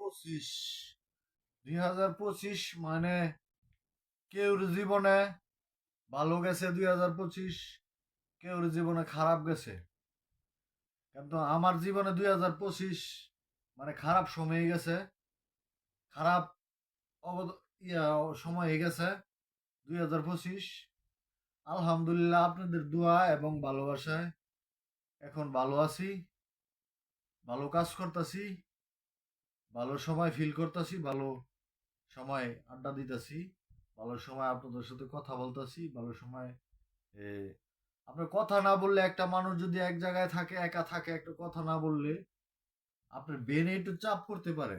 2025 2025 মানে কেউর জীবনে ভালো গেছে 2025, কেউর জীবনে খারাপ গেছে। কিন্তু আমার জীবনে 2025 মানে খারাপ সময় গেছে, খারাপ ইয়া সময় হয়ে গেছে 2025। আলহামদুলিল্লাহ আপনাদের দোয়া এবং ভালোবাসায় এখন ভালো আছি, ভালো কাজ করতেছি, ভালো সময় ফিল করতেছি, ভালো সময় আড্ডা দিতেছি, ভালো সময় আপনাদের সাথে কথা বলতেছি, ভালো সময় এ, আপনার কথা না বললে একটা মানুষ যদি এক জায়গায় থাকে, একা থাকে, একটা কথা না বললে আপনার ব্রেনে একটু চাপ করতে পারে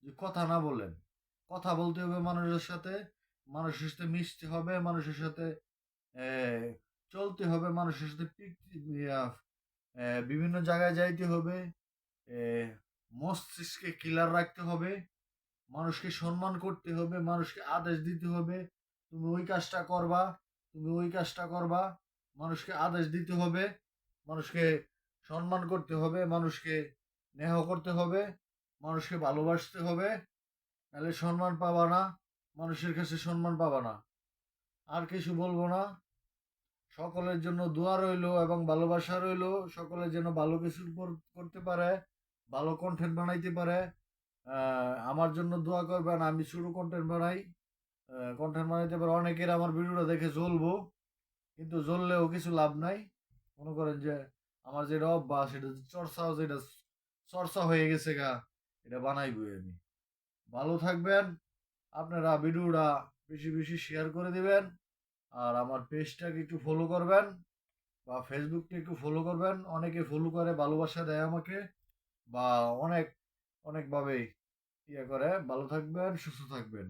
যে কথা না বলেন। কথা বলতে হবে মানুষের সাথে, মানুষের সাথে মিশতে হবে, মানুষের সাথে এ, চলতে হবে, মানুষের সাথে বিভিন্ন জায়গায় যাইতে হবে, এ, মস্তিষ্কে ক্লিয়ার রাখতে হবে, মানুষকে সম্মান করতে হবে, মানুষকে আদেশ দিতে হবে, তুমি ওই কাজটা করবা, তুমি ওই কাজটা করবা, মানুষকে আদেশ দিতে হবে, মানুষকে সম্মান করতে হবে, মানুষকে স্নেহ করতে হবে, মানুষকে ভালোবাসতে হবে, নাহলে সম্মান পাবা না, মানুষের কাছে সম্মান পাবা না। আর কিছু বলবো না। সকলের জন্য দোয়া রইলো এবং ভালোবাসা রইলো, সকলে যেন ভালো কিছু করতে পারে, ভালো কন্টেন্ট বানাইতে পারে। আমার জন্য দোয়া করবেন, আমি শুরু কন্টেন্ট বানাই, কন্টেন্ট বানাইতে পারে। অনেকের আমার ভিডিওটা দেখে জ্বলবো, কিন্তু জ্বললেও কিছু লাভ নাই। মনে করেন যে আমার যেটা অভ্যাস, সেটা চর্চাও, যেটা চর্চা হয়ে গেছে গা, এটা বানাইবই আমি। ভালো থাকবেন, আপনারা ভিডিওটা বেশি বেশি শেয়ার করে দিবেন, আর আমার পেজটাকে একটু ফলো করবেন, বা ফেসবুকটা একটু ফলো করবেন। অনেকে ফলো করে, ভালোবাসা দেয় আমাকে, বা অনেক অনেকভাবে ইয়ে করে। ভালো থাকবেন, সুস্থ থাকবেন।